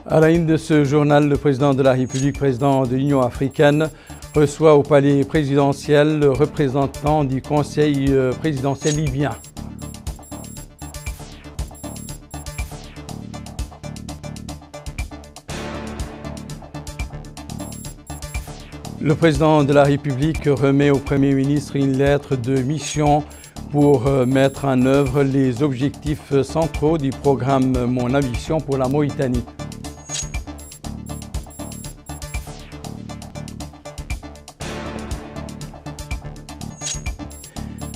À la une de ce journal, le président de la République, président de l'Union africaine, reçoit au palais présidentiel le représentant du Conseil présidentiel libyen. Le président de la République remet au Premier ministre une lettre de mission pour mettre en œuvre les objectifs centraux du programme Mon ambition pour la Mauritanie.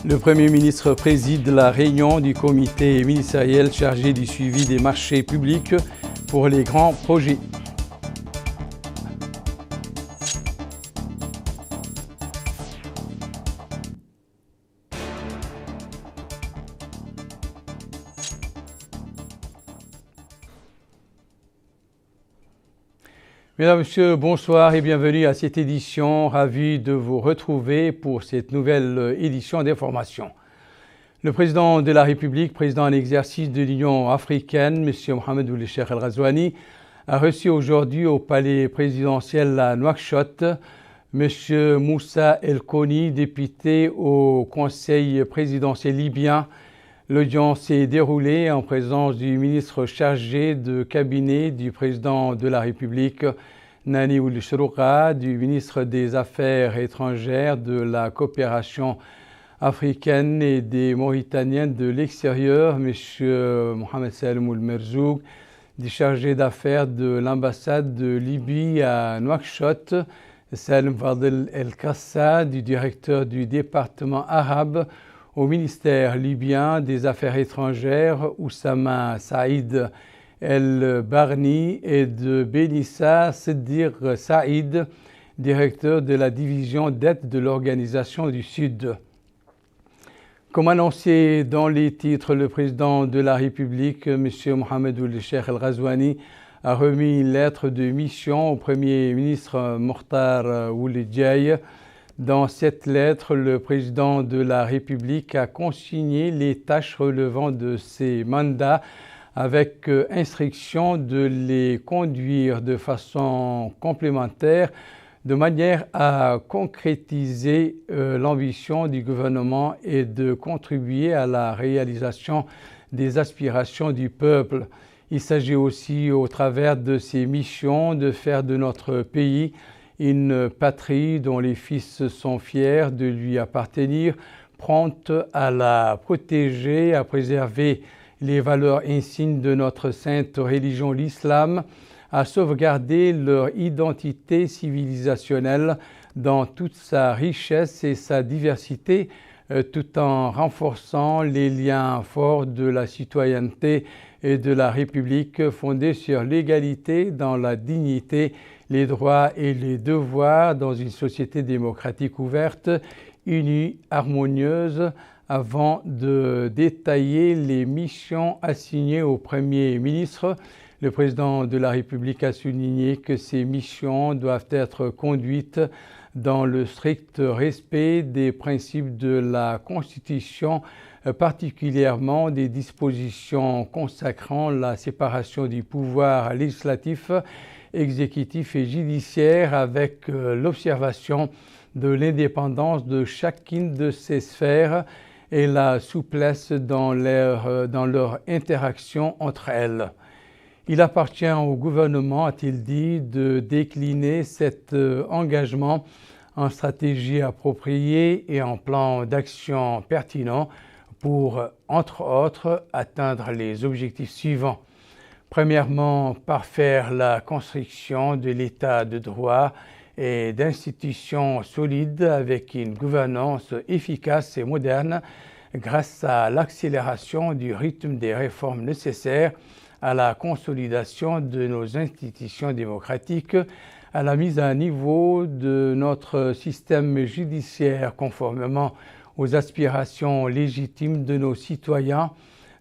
Le Premier ministre préside la réunion du comité ministériel chargé du suivi des marchés publics pour les grands projets. Mesdames, Messieurs, bonsoir et bienvenue à cette édition. Ravi de vous retrouver pour cette nouvelle édition d'information. Le président de la République, président en exercice de l'Union africaine, M. Mohamed Ould Cheikh El Ghazouani, a reçu aujourd'hui au palais présidentiel à Nouakchott M. Moussa El Koni, député au Conseil présidentiel libyen. L'audience s'est déroulée en présence du ministre chargé de cabinet du président de la République, Nani Ould Chrouqa, du ministre des Affaires étrangères, de la coopération africaine et des Mauritaniens de l'extérieur, M. Mohamed Salem Ould Merzoug, du chargé d'affaires de l'ambassade de Libye à Nouakchott, Salem Fadel El Kassa, du directeur du département arabe au ministère libyen des Affaires étrangères, Oussama Saïd El Barni, et de Benissa Siddiq Saïd, directeur de la division d'aide de l'Organisation du Sud. Comme annoncé dans les titres, le président de la République, M. Mohamed Ould Cheikh El Ghazouani, a remis une lettre de mission au Premier ministre Mokhtar Ould Diaye. Dans cette lettre, le président de la République a consigné les tâches relevant de ses mandats avec instruction de les conduire de façon complémentaire de manière à concrétiser l'ambition du gouvernement et de contribuer à la réalisation des aspirations du peuple. Il s'agit aussi, au travers de ces missions, de faire de notre pays une patrie dont les fils sont fiers de lui appartenir, prompte à la protéger, à préserver les valeurs insignes de notre sainte religion, l'islam, à sauvegarder leur identité civilisationnelle dans toute sa richesse et sa diversité, tout en renforçant les liens forts de la citoyenneté et de la République fondés sur l'égalité dans la dignité, les droits et les devoirs dans une société démocratique ouverte, unie, harmonieuse. Avant de détailler les missions assignées au Premier ministre, le président de la République a souligné que ces missions doivent être conduites dans le strict respect des principes de la Constitution, particulièrement des dispositions consacrant la séparation du pouvoir législatif, exécutif et judiciaire, avec l'observation de l'indépendance de chacune de ces sphères et la souplesse dans leur interaction entre elles. Il appartient au gouvernement, a-t-il dit, de décliner cet engagement en stratégie appropriée et en plan d'action pertinent pour, entre autres, atteindre les objectifs suivants. Premièrement, parfaire la construction de l'état de droit et d'institutions solides avec une gouvernance efficace et moderne grâce à l'accélération du rythme des réformes nécessaires à la consolidation de nos institutions démocratiques, à la mise à niveau de notre système judiciaire conformément aux aspirations légitimes de nos citoyens.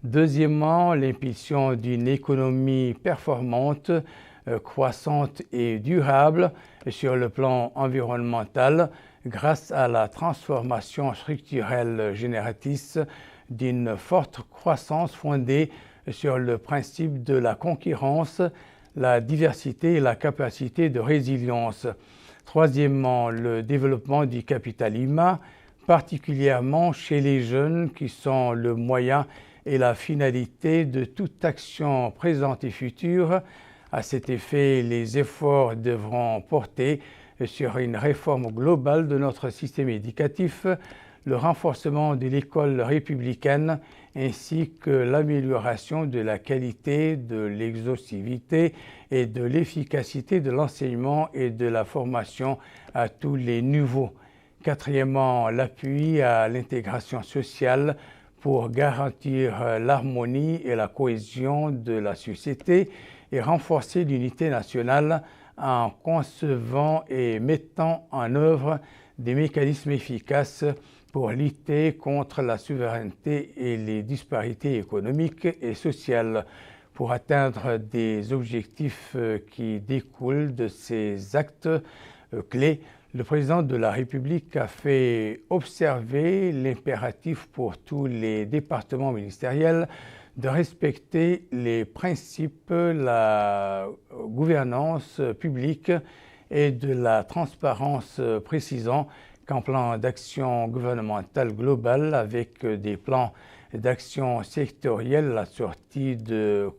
Deuxièmement, l'impulsion d'une économie performante, croissante et durable sur le plan environnemental grâce à la transformation structurelle génératrice d'une forte croissance fondée sur le principe de la concurrence, la diversité et la capacité de résilience. Troisièmement, le développement du capital humain, particulièrement chez les jeunes qui sont le moyen et la finalité de toute action présente et future. À cet effet, les efforts devront porter sur une réforme globale de notre système éducatif, le renforcement de l'école républicaine ainsi que l'amélioration de la qualité, de l'exhaustivité et de l'efficacité de l'enseignement et de la formation à tous les niveaux. Quatrièmement, l'appui à l'intégration sociale pour garantir l'harmonie et la cohésion de la société et renforcer l'unité nationale en concevant et mettant en œuvre des mécanismes efficaces pour lutter contre la souveraineté et les disparités économiques et sociales. Pour atteindre des objectifs qui découlent de ces actes clés, le président de la République a fait observer l'impératif pour tous les départements ministériels de respecter les principes de la gouvernance publique et de la transparence, précisant qu'un plan d'action gouvernementale global avec des plans d'action sectoriels assortis de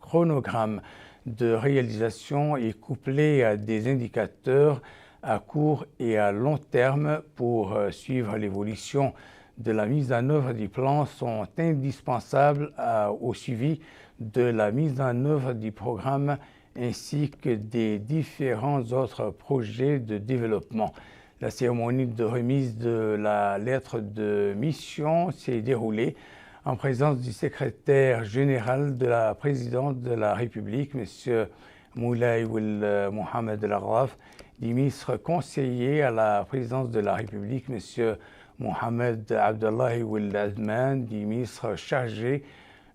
chronogrammes de réalisation est couplé à des indicateurs à court et à long terme pour suivre l'évolution de la mise en œuvre du plan sont indispensables au suivi de la mise en œuvre du programme ainsi que des différents autres projets de développement. La cérémonie de remise de la lettre de mission s'est déroulée en présence du secrétaire général de la présidente de la République, M. Moulay Ould Mohamed El Arraf, du ministre conseiller à la présidence de la République, M. Mohamed Abdallahi Ould Azman, du ministre chargé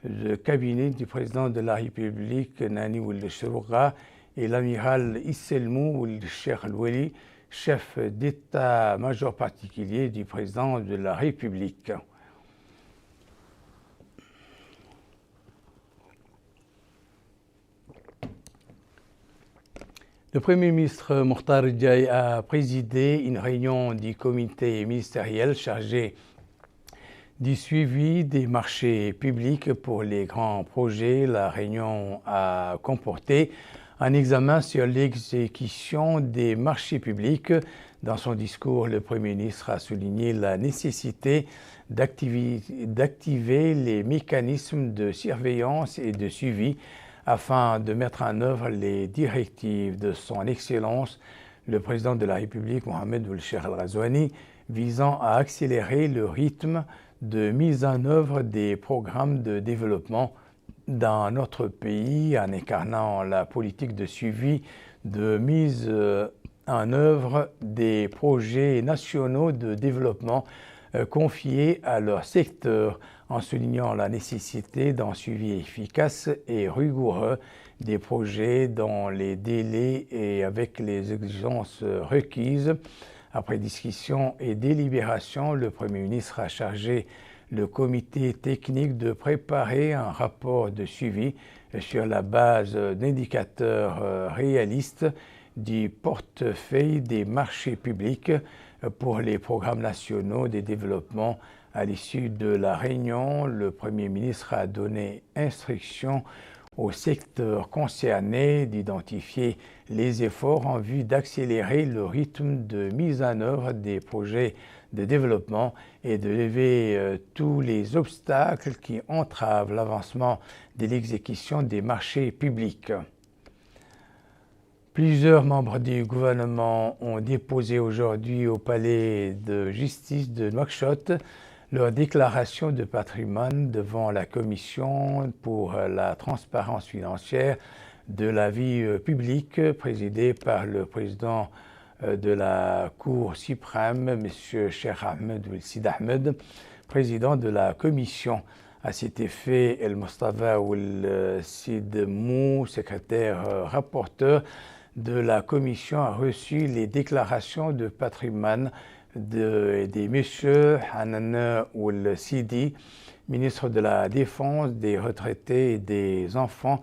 du cabinet du président de la République, Nani Ould Chouroura, et l'amiral Isselmou Ould Cheikh Al-Wali, chef d'état-major particulier du président de la République. Le Premier ministre Mokhtar Djaï a présidé une réunion du comité ministériel chargé du suivi des marchés publics pour les grands projets. La réunion a comporté un examen sur l'exécution des marchés publics. Dans son discours, le Premier ministre a souligné la nécessité d'activer les mécanismes de surveillance et de suivi afin de mettre en œuvre les directives de son Excellence, le président de la République, Mohamed Ould Cheikh Al-Ghazouani, visant à accélérer le rythme de mise en œuvre des programmes de développement dans notre pays en incarnant la politique de suivi de mise en œuvre des projets nationaux de développement confiés à leur secteur, en soulignant la nécessité d'un suivi efficace et rigoureux des projets dans les délais et avec les exigences requises. Après discussion et délibération, le Premier ministre a chargé le comité technique de préparer un rapport de suivi sur la base d'indicateurs réalistes du portefeuille des marchés publics pour les programmes nationaux de développement. À l'issue de la réunion, le Premier ministre a donné instruction au secteur concerné d'identifier les efforts en vue d'accélérer le rythme de mise en œuvre des projets de développement et de lever tous les obstacles qui entravent l'avancement de l'exécution des marchés publics. Plusieurs membres du gouvernement ont déposé aujourd'hui au palais de justice de Nouakchott leur déclaration de patrimoine devant la Commission pour la transparence financière de la vie publique, présidée par le président de la Cour suprême, M. Cheikh Ahmed Ould Sid Ahmed, président de la Commission. À cet effet, El Mostafa Ould Sid Mou, secrétaire rapporteur de la Commission, a reçu les déclarations de patrimoine des messieurs Hanan Ould Sidi, ministre de la Défense, des Retraités et des Enfants,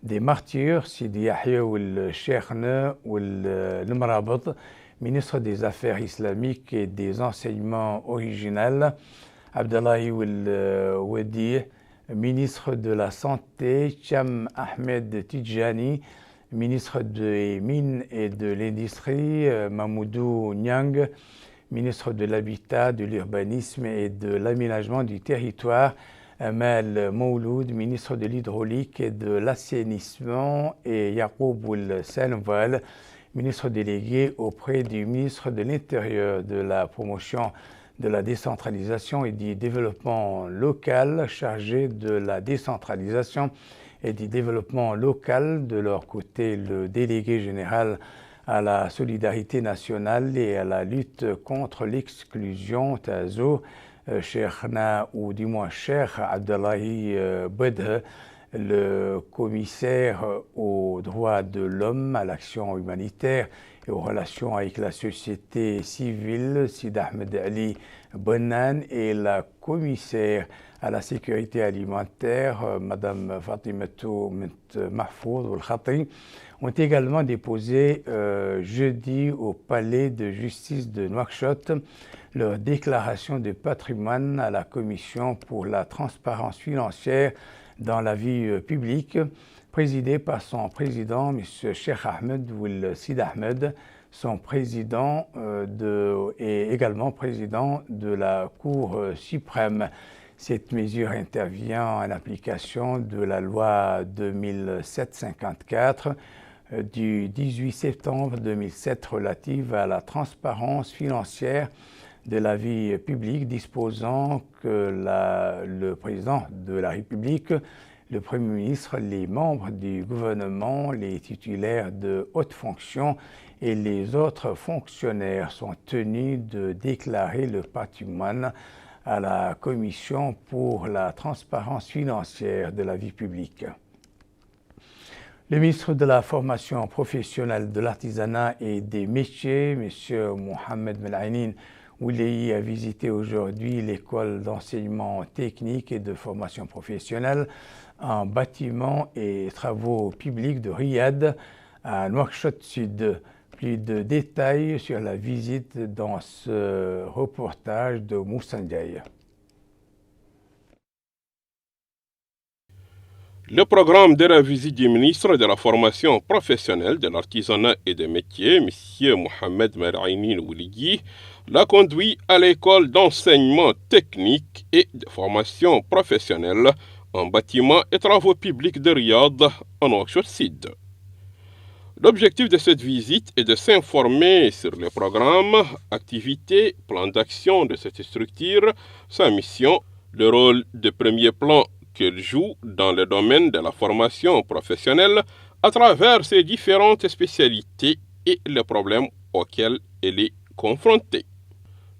des martyrs, Sidi Yahya Ould Cheikhna Ould Mrabط, ministre des Affaires islamiques et des enseignements originels, Abdallahi Ould Wadi, ministre de la Santé, Cham Ahmed Tidjani, ministre des Mines et de l'Industrie, Mamoudou Niang, ministre de l'Habitat, de l'Urbanisme et de l'Aménagement du Territoire, Amal Mouloud, ministre de l'Hydraulique et de l'Assainissement, et Yacoub Ould Senval, ministre délégué auprès du ministre de l'Intérieur, de la Promotion de la décentralisation et du développement local, chargé de la décentralisation et du développement local. De leur côté, le délégué général à la solidarité nationale et à la lutte contre l'exclusion, Tazo, Cheikhna, ou du moins Cheikh Abdallahi Bedh, le commissaire aux droits de l'homme, à l'action humanitaire et aux relations avec la société civile, Sid Ahmed Ali Bonnan, et la commissaire à la sécurité alimentaire, Madame Fatimatou Mahfouz Ould Khati, ont également déposé jeudi au palais de justice de Nouakchott leur déclaration de patrimoine à la Commission pour la transparence financière dans la vie publique, présidée par son président, M. Cheikh Ahmed Ould Sid Ahmed, son président et également président de la Cour suprême. Cette mesure intervient en application de la loi 2007-54 du 18 septembre 2007 relative à la transparence financière de la vie publique, disposant que le président de la République, le Premier ministre, les membres du gouvernement, les titulaires de hautes fonctions et les autres fonctionnaires sont tenus de déclarer le patrimoine à la Commission pour la transparence financière de la vie publique. Le ministre de la Formation professionnelle, de l'Artisanat et des Métiers, M. Mohamed Melainin Oulei, a visité aujourd'hui l'école d'enseignement technique et de formation professionnelle en bâtiments et travaux publics de Riyad à Nouakchott Sud. Plus de détails sur la visite dans ce reportage de Moussa Ndiaye. Le programme de la visite du ministre de la Formation professionnelle, de l'Artisanat et des Métiers, M. Mohamed Melainin Oulei, l'a conduit à l'école d'enseignement technique et de formation professionnelle en bâtiments et travaux publics de Riyad, en Nouakchott Sud. L'objectif de cette visite est de s'informer sur les programmes, activités, plans d'action de cette structure, sa mission, le rôle de premier plan qu'elle joue dans le domaine de la formation professionnelle à travers ses différentes spécialités et les problèmes auxquels elle est confrontée.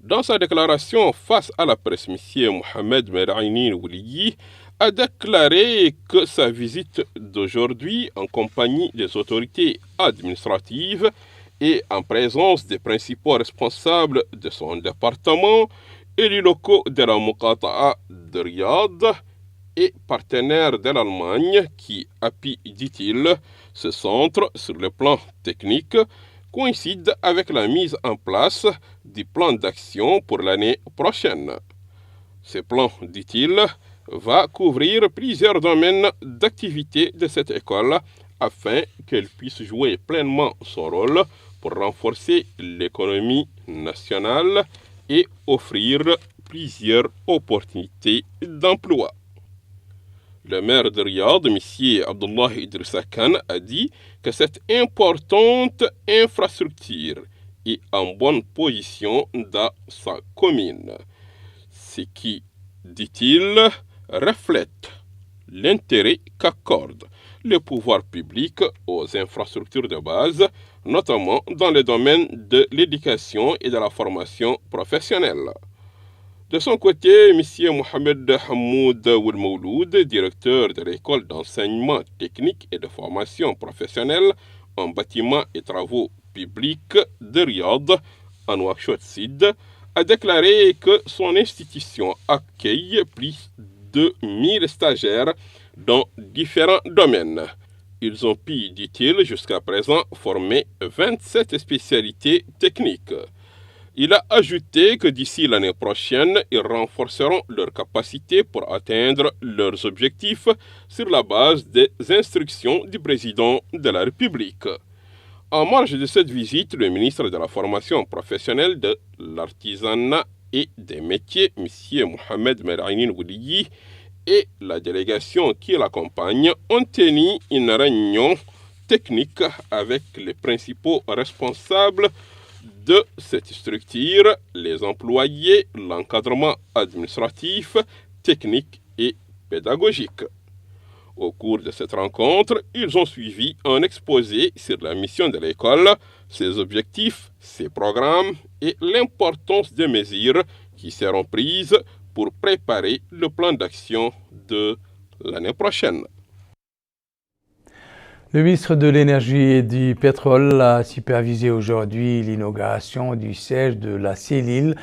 Dans sa déclaration face à la presse, M. Mohamed Melainin Oulei a déclaré que sa visite d'aujourd'hui, en compagnie des autorités administratives et en présence des principaux responsables de son département, élus locaux de la Muqata'a de Riyad et partenaires de l'Allemagne qui appuient, dit-il, ce centre sur le plan technique, coïncide avec la mise en place du plan d'action pour l'année prochaine. Ce plan, dit-il, va couvrir plusieurs domaines d'activité de cette école afin qu'elle puisse jouer pleinement son rôle pour renforcer l'économie nationale et offrir plusieurs opportunités d'emploi. Le maire de Riyad, M. Abdullah Idrissa Khan, a dit que cette importante infrastructure est en bonne position dans sa commune, ce qui, dit-il, reflète l'intérêt qu'accorde le pouvoir public aux infrastructures de base, notamment dans le domaine de l'éducation et de la formation professionnelle. De son côté, M. Mohamed Hamoud Ould Mouloud, directeur de l'école d'enseignement technique et de formation professionnelle en bâtiments et travaux publics de Riyad, en Nouakchott Sud, a déclaré que son institution accueille plus de 1000 stagiaires dans différents domaines. Ils ont pu, dit-il, jusqu'à présent former 27 spécialités techniques. Il a ajouté que d'ici l'année prochaine, ils renforceront leurs capacités pour atteindre leurs objectifs sur la base des instructions du président de la République. En marge de cette visite, le ministre de la Formation professionnelle, de l'Artisanat et des métiers, M. Mohamed Merainin Wouligui, et la délégation qui l'accompagne ont tenu une réunion technique avec les principaux responsables de cette structure, les employés, l'encadrement administratif, technique et pédagogique. Au cours de cette rencontre, ils ont suivi un exposé sur la mission de l'école, ses objectifs, ses programmes et l'importance des mesures qui seront prises pour préparer le plan d'action de l'année prochaine. Le ministre de l'Énergie et du Pétrole a supervisé aujourd'hui l'inauguration du siège de la cellule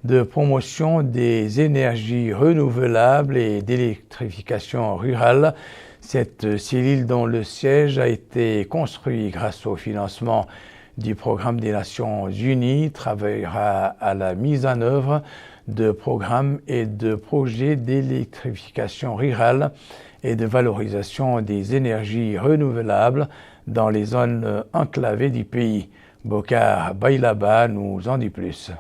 de promotion des énergies renouvelables et d'électrification rurale. Cette cellule dont le siège a été construit grâce au financement du programme des Nations Unies travaillera à la mise en œuvre de programmes et de projets d'électrification rurale et de valorisation des énergies renouvelables dans les zones enclavées du pays. Bokar Bailaba nous en dit plus.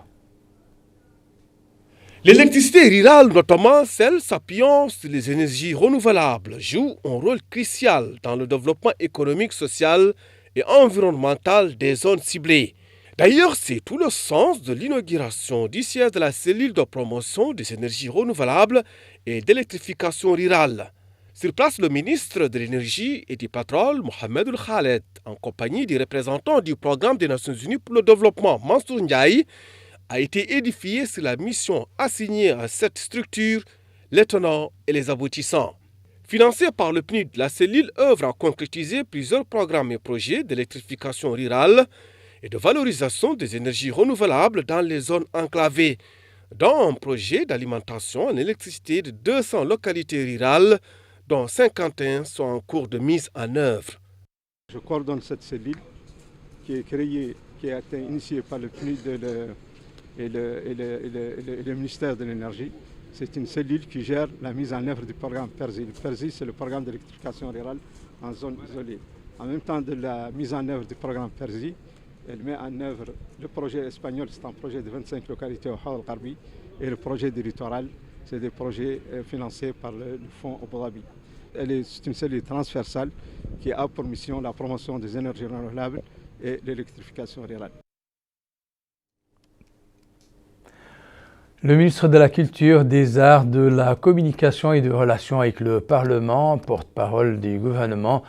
L'électricité rurale, notamment celle s'appuyant sur les énergies renouvelables, joue un rôle crucial dans le développement économique, social et environnemental des zones ciblées. D'ailleurs, c'est tout le sens de l'inauguration du siège de la cellule de promotion des énergies renouvelables et d'électrification rurale. Sur place, le ministre de l'Énergie et du Pétrole, Mohamed El Khaled, en compagnie des représentants du programme des Nations Unies pour le développement, Mansour Ndiaye, a été édifié sur la mission assignée à cette structure, les tenants et les aboutissants. Financée par le PNUD, la cellule œuvre à concrétiser plusieurs programmes et projets d'électrification rurale et de valorisation des énergies renouvelables dans les zones enclavées, dont un projet d'alimentation en électricité de 200 localités rurales, dont 51 sont en cours de mise en œuvre. Je coordonne cette cellule qui est créée, qui a été initiée par le PNUD et le ministère de l'Énergie. C'est une cellule qui gère la mise en œuvre du programme PERSI. Le PERSI, c'est le programme d'électrification rurale en zone isolée. En même temps de la mise en œuvre du programme PERSI, elle met en œuvre le projet espagnol, c'est un projet de 25 localités au Hawar al-Gharbi, et le projet du littoral, c'est des projets financés par le fonds Abu Dhabi. C'est une cellule transversale qui a pour mission la promotion des énergies renouvelables et l'électrification rurale. Le ministre de la Culture, des Arts, de la Communication et des Relations avec le Parlement, porte-parole du gouvernement,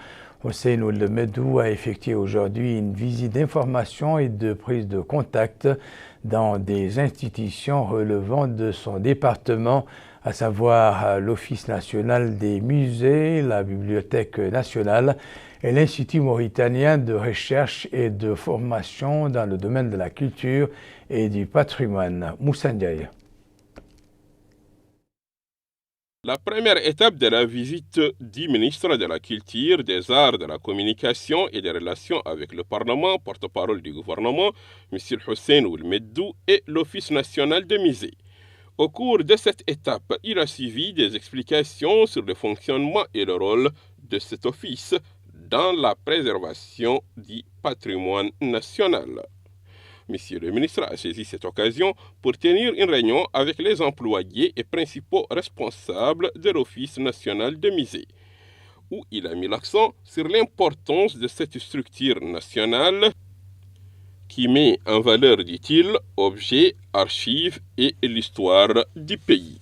Hossein Ould Mehdou, a effectué aujourd'hui une visite d'information et de prise de contact dans des institutions relevant de son département, à savoir l'Office national des musées, la Bibliothèque nationale et l'Institut mauritanien de recherche et de formation dans le domaine de la culture et du patrimoine. Moussa Ndiaye. La première étape de la visite du ministre de la Culture, des Arts, de la Communication et des Relations avec le Parlement, porte-parole du gouvernement, M. Hossein Ould Mehdou, et l'Office national des musées. Au cours de cette étape, il a suivi des explications sur le fonctionnement et le rôle de cet office dans la préservation du patrimoine national. Monsieur le ministre a saisi cette occasion pour tenir une réunion avec les employés et principaux responsables de l'Office national des musées, où il a mis l'accent sur l'importance de cette structure nationale qui met en valeur, dit-il, objets, archives et l'histoire du pays.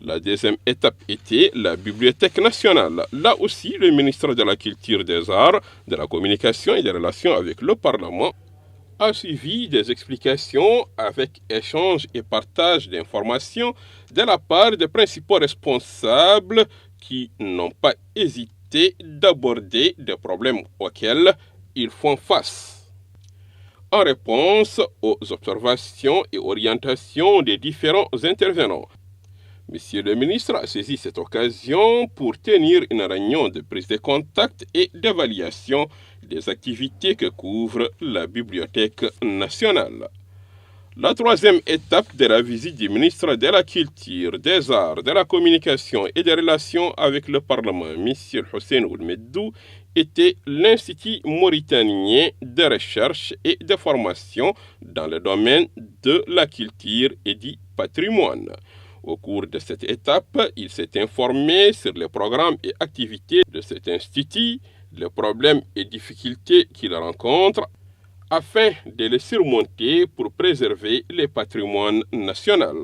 La deuxième étape était la Bibliothèque nationale. Là aussi, le ministre de la Culture, des Arts, de la Communication et des Relations avec le Parlement a suivi des explications avec échange et partage d'informations de la part des principaux responsables qui n'ont pas hésité d'aborder des problèmes auxquels ils font face. En réponse aux observations et orientations des différents intervenants, Monsieur le ministre a saisi cette occasion pour tenir une réunion de prise de contact et d'évaluation des activités que couvre la Bibliothèque nationale. La troisième étape de la visite du ministre de la Culture, des Arts, de la Communication et des Relations avec le Parlement, M. Hussein Ould-Meddou, était l'Institut mauritanien de recherche et de formation dans le domaine de la culture et du patrimoine. Au cours de cette étape, il s'est informé sur les programmes et activités de cet institut, les problèmes et difficultés qu'il rencontre, afin de les surmonter pour préserver le patrimoine national.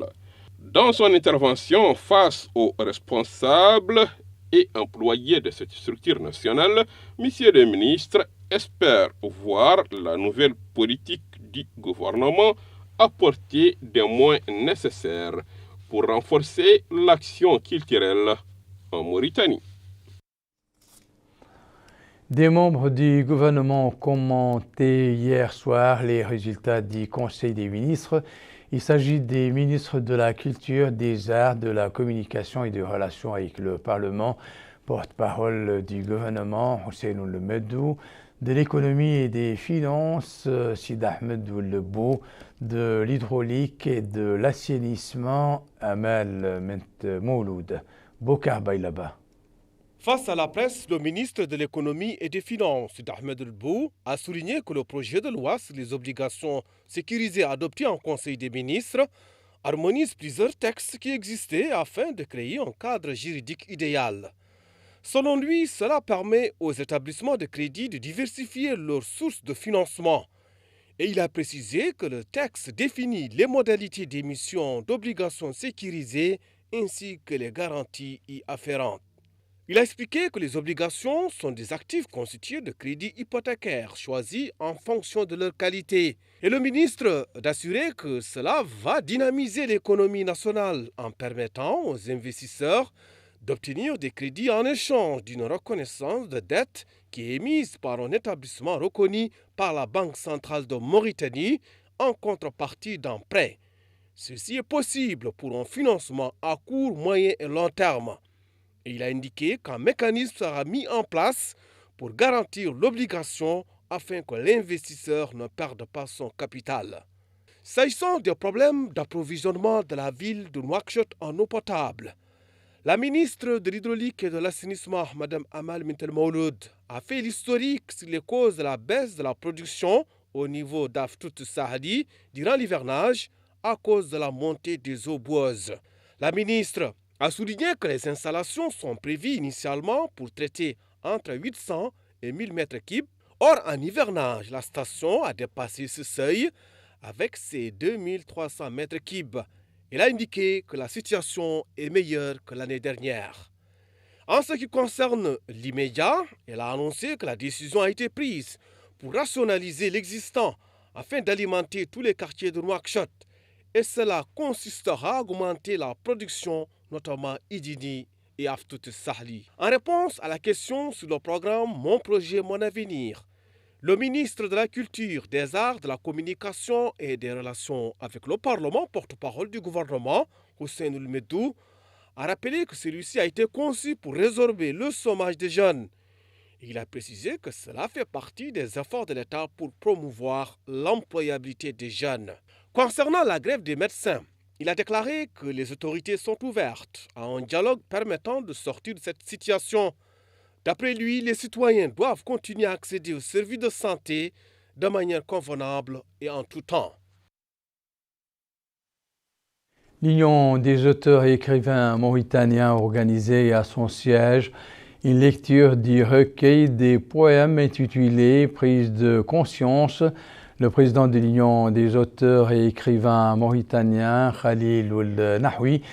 Dans son intervention face aux responsables et employés de cette structure nationale, M. le ministre espère voir la nouvelle politique du gouvernement apporter des moyens nécessaires pour renforcer l'action culturelle en Mauritanie. Des membres du gouvernement ont commenté hier soir les résultats du Conseil des ministres. Il s'agit des ministres de la Culture, des Arts, de la Communication et des Relations avec le Parlement, porte-parole du gouvernement, Hussein Ould-Meddou, de l'économie et des finances, Sid Ahmed Ould-Lebbou, de l'hydraulique et de l'assainissement, Amal Mouloud. Bokar Baylaba. Face à la presse, le ministre de l'économie et des finances, Sid Ahmed Ould-Lebbou, a souligné que le projet de loi sur les obligations sécurisées adopté en Conseil des ministres harmonise plusieurs textes qui existaient afin de créer un cadre juridique idéal. Selon lui, cela permet aux établissements de crédit de diversifier leurs sources de financement. Et il a précisé que le texte définit les modalités d'émission d'obligations sécurisées ainsi que les garanties y afférentes. Il a expliqué que les obligations sont des actifs constitués de crédits hypothécaires choisis en fonction de leur qualité. Et le ministre d'assurer que cela va dynamiser l'économie nationale en permettant aux investisseurs d'obtenir des crédits en échange d'une reconnaissance de dette qui est émise par un établissement reconnu par la Banque centrale de Mauritanie en contrepartie d'un prêt. Ceci est possible pour un financement à court, moyen et long terme. Et il a indiqué qu'un mécanisme sera mis en place pour garantir l'obligation afin que l'investisseur ne perde pas son capital. S'agissant des problèmes d'approvisionnement de la ville de Nouakchott en eau potable, la ministre de l'Hydraulique et de l'Assainissement, Mme Amal Mouloud, a fait l'historique sur les causes de la baisse de la production au niveau d'Aftout Sahali durant l'hivernage à cause de la montée des eaux boueuses. La ministre a souligné que les installations sont prévues initialement pour traiter entre 800 et 1000 m3. Or, en hivernage, la station a dépassé ce seuil avec ses 2300 m3. Il a indiqué que la situation est meilleure que l'année dernière. En ce qui concerne l'immédiat, elle a annoncé que la décision a été prise pour rationaliser l'existant afin d'alimenter tous les quartiers de Nouakchott. Et cela consistera à augmenter la production, notamment Idini et Aftout Sahli. En réponse à la question sur le programme Mon projet, mon avenir, le ministre de la Culture, des Arts, de la Communication et des Relations avec le Parlement, porte-parole du gouvernement, Hussein Ould-Meddou, a rappelé que celui-ci a été conçu pour résorber le chômage des jeunes. Il a précisé que cela fait partie des efforts de l'État pour promouvoir l'employabilité des jeunes. Concernant la grève des médecins, il a déclaré que les autorités sont ouvertes à un dialogue permettant de sortir de cette situation. D'après lui, les citoyens doivent continuer à accéder aux services de santé de manière convenable et en tout temps. L'Union des auteurs et écrivains mauritaniens a organisé à son siège une lecture du recueil des poèmes intitulé « Prise de conscience ». Le président de l'Union des auteurs et écrivains mauritaniens, Khalil Ould-Nahwi,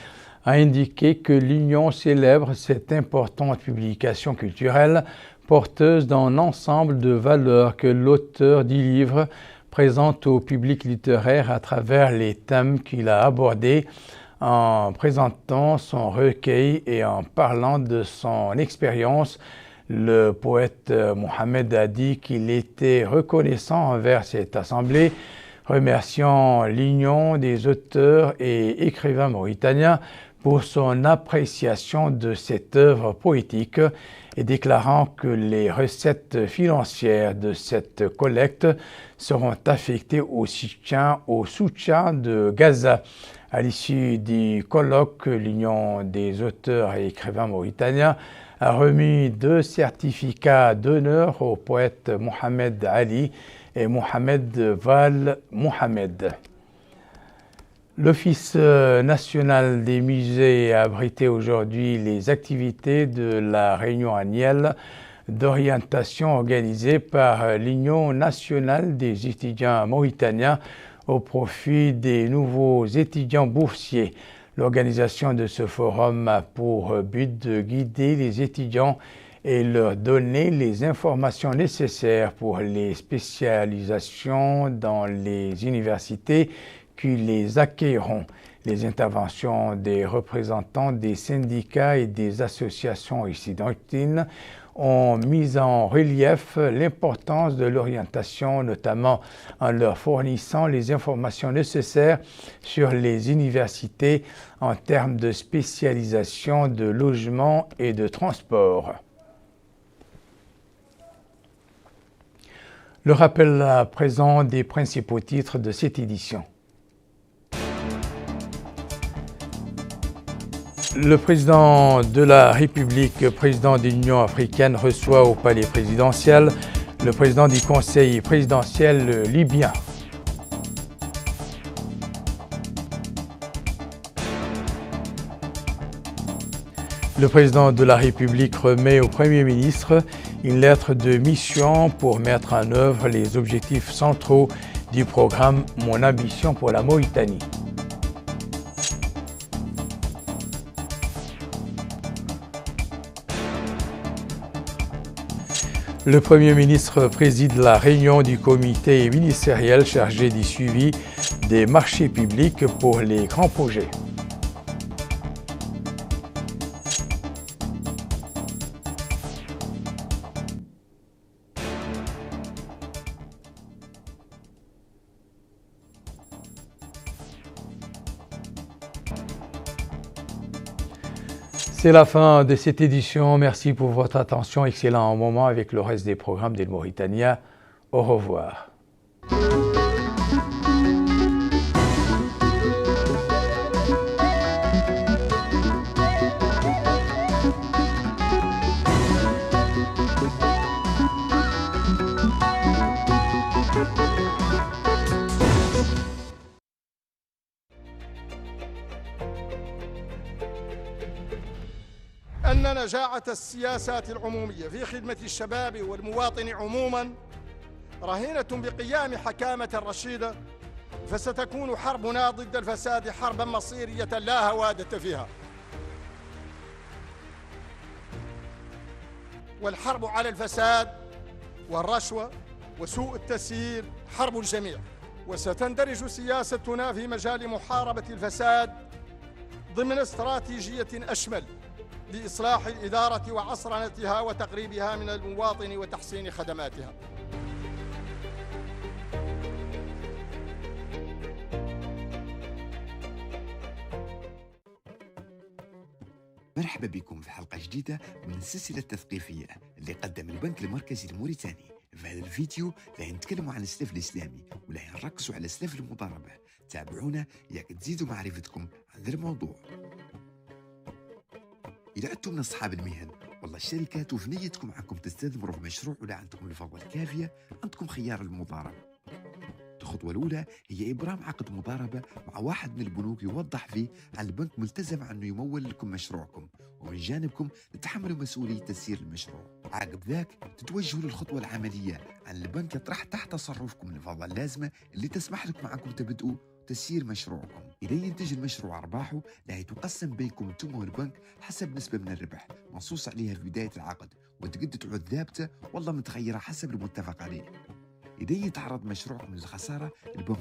a indiqué que l'Union célèbre cette importante publication culturelle porteuse d'un ensemble de valeurs que l'auteur du livre présente au public littéraire à travers les thèmes qu'il a abordés en présentant son recueil et en parlant de son expérience. Le poète Mohamed a dit qu'il était reconnaissant envers cette assemblée, remerciant l'Union des auteurs et écrivains mauritaniens pour son appréciation de cette œuvre poétique et déclarant que les recettes financières de cette collecte seront affectées au soutien de Gaza. À l'issue du colloque, l'Union des auteurs et écrivains mauritaniens a remis 2 certificats d'honneur aux poètes Mohamed Ali et Mohamed Val Mohamed. L'Office national des musées a abrité aujourd'hui les activités de la réunion annuelle d'orientation organisée par l'Union nationale des étudiants mauritaniens au profit des nouveaux étudiants boursiers. L'organisation de ce forum a pour but de guider les étudiants et leur donner les informations nécessaires pour les spécialisations dans les universités qui les accueilleront. Les interventions des représentants des syndicats et des associations étudiantines ont mis en relief l'importance de l'orientation, notamment en leur fournissant les informations nécessaires sur les universités en termes de spécialisation, de logement et de transport. Le rappel à présent des principaux titres de cette édition. Le président de la République, président de l'Union africaine, reçoit au palais présidentiel le président du Conseil présidentiel libyen. Le président de la République remet au Premier ministre une lettre de mission pour mettre en œuvre les objectifs centraux du programme Mon ambition pour la Mauritanie. Le Premier ministre préside la réunion du comité ministériel chargé du suivi des marchés publics pour les grands projets. C'est la fin de cette édition. Merci pour votre attention. Excellent moment avec le reste des programmes d'El Mauritania. Au revoir. أن نجاعة السياسات العمومية في خدمة الشباب والمواطن عموما رهينة بقيام حكامة رشيدة، فستكون حربنا ضد الفساد حربا مصيرية لا هوادة فيها، والحرب على الفساد والرشوة وسوء التسيير حرب الجميع، وستندرج سياستنا في مجال محاربة الفساد ضمن استراتيجية أشمل لإصلاح الإدارة وعصرنتها وتقريبها من المواطن وتحسين خدماتها. مرحبا بكم في حلقة جديدة من السلسلة التثقيفية اللي قدم البنك المركزي الموريتاني. في هذا الفيديو راح نتكلموا عن السلف الإسلامي ولا نركزوا على سلف المضاربة. تابعونا ياك تزيدوا معرفتكم عن هذا الموضوع. إذا عدتم من أصحاب المهن والله الشركات وفي نيتكم عنكم تستثمروا في مشروع ولا عندكم الفضل الكافية، عندكم خيار المضاربة. الخطوة الأولى هي إبرام عقد مضاربة مع واحد من البنوك يوضح فيه عن البنك ملتزم أنه يمول لكم مشروعكم، ومن جانبكم تتحملوا مسؤولية تسيير المشروع. عقب ذاك تتوجهوا للخطوة العملية عن البنك يطرح تحت تصرفكم الفضل اللازمة اللي تسمح لكم عنكم تبدأوا تسيير مشروعكم. إذا ينتج المشروع أرباحه راح تقسم بينكم انتم والبنك حسب نسبة من الربح منصوص عليها في بداية العقد، وتقد تعود ثابتة والله متغيرة حسب المتفق عليه. إذا يتعرض مشروعكم للخسارة البنك